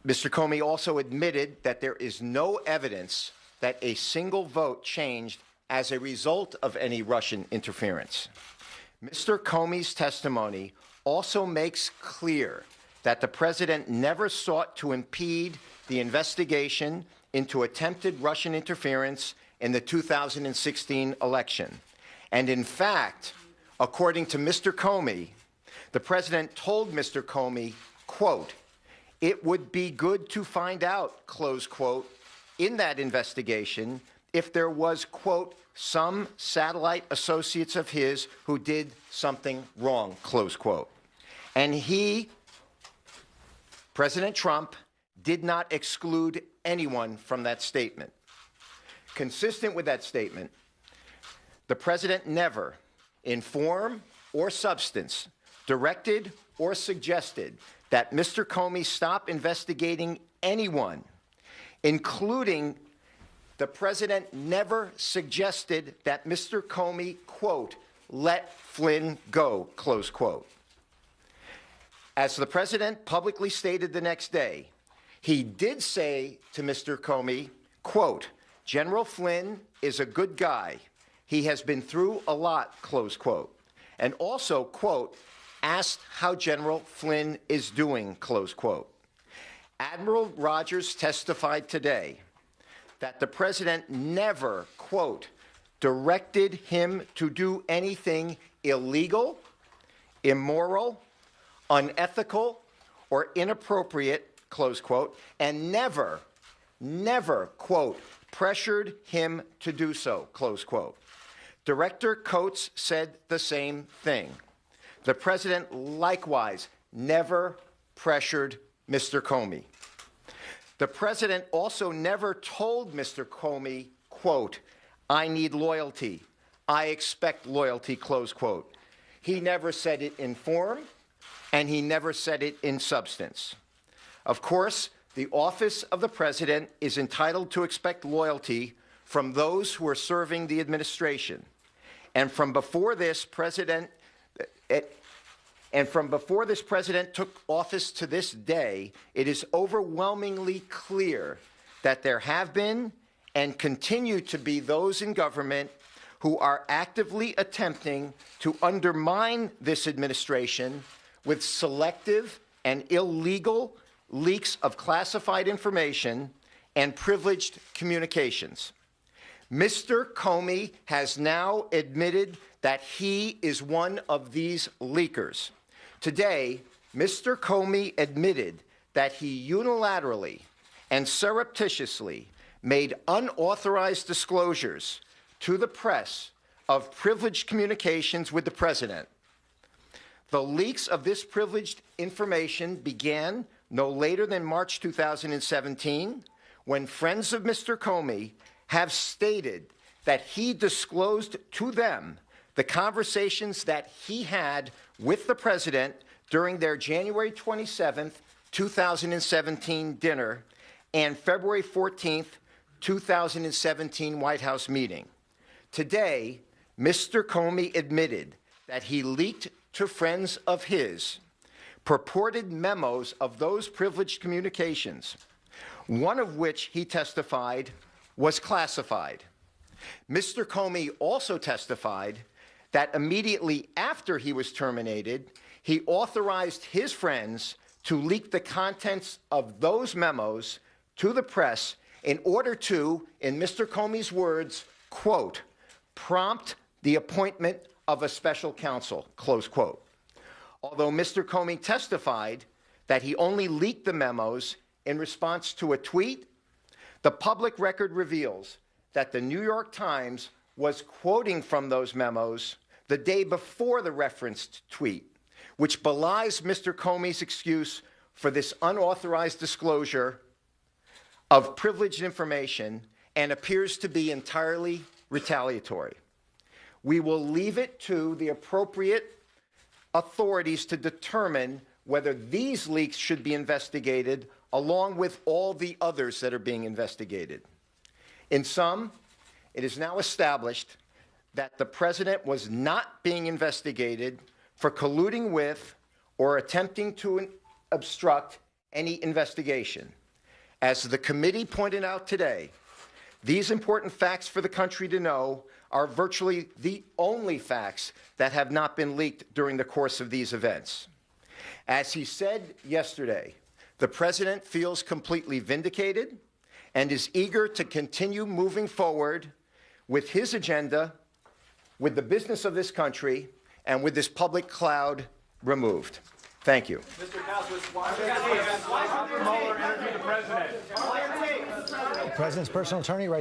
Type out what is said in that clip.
Mr. Comey also admitted that there is no evidence that a single vote changed as a result of any Russian interference. Mr. Comey's testimony also makes clear that the president never sought to impede the investigation into attempted Russian interference in the 2016 election. And in fact, according to Mr. Comey, the president told Mr. Comey, quote, "It would be good to find out," close quote, in that investigation if there was, quote, "some satellite associates of his who did something wrong," close quote. And he, President Trump, did not exclude anyone from that statement. Consistent with that statement, the president never, in form or substance, directed or suggested that Mr. Comey stop investigating anyone, including the president never suggested that Mr. Comey, quote, "let Flynn go," close quote. As the president publicly stated the next day, he did say to Mr. Comey, quote, "General Flynn is a good guy. He has been through a lot," close quote. And also, quote, "asked how General Flynn is doing," close quote. Admiral Rogers testified today that the president never, quote, "directed him to do anything illegal, immoral, unethical, or inappropriate," close quote, and never, quote, "pressured him to do so," close quote. Director Coates said the same thing. The president likewise never pressured Mr. Comey. The president also never told Mr. Comey, quote, "I need loyalty. I expect loyalty," close quote. He never said it in form, and he never said it in substance. Of course, the office of the president is entitled to expect loyalty from those who are serving the administration. And from before this president took office to this day, it is overwhelmingly clear that there have been and continue to be those in government who are actively attempting to undermine this administration with selective and illegal leaks of classified information and privileged communications. Mr. Comey has now admitted that he is one of these leakers. Today, Mr. Comey admitted that he unilaterally and surreptitiously made unauthorized disclosures to the press of privileged communications with the president. The leaks of this privileged information began no later than March 2017, when friends of Mr. Comey have stated that he disclosed to them the conversations that he had with the president during their January 27th, 2017 dinner and February 14th, 2017 White House meeting. Today, Mr. Comey admitted that he leaked to friends of his purported memos of those privileged communications, one of which he testified was classified. Mr. Comey also testified that immediately after he was terminated, he authorized his friends to leak the contents of those memos to the press in order to, in Mr. Comey's words, quote, "prompt the appointment of a special counsel," close quote. Although Mr. Comey testified that he only leaked the memos in response to a tweet, the public record reveals that the New York Times was quoting from those memos the day before the referenced tweet, which belies Mr. Comey's excuse for this unauthorized disclosure of privileged information and appears to be entirely retaliatory. We will leave it to the appropriate authorities to determine whether these leaks should be investigated along with all the others that are being investigated. In sum, it is now established that the president was not being investigated for colluding with or attempting to obstruct any investigation. As the committee pointed out today, these important facts for the country to know are virtually the only facts that have not been leaked during the course of these events. As he said yesterday, the president feels completely vindicated and is eager to continue moving forward with his agenda, with the business of this country, and with this public cloud removed. Thank you. Mr. Kasowitz, why did Mueller interview the president? The president's personal attorney right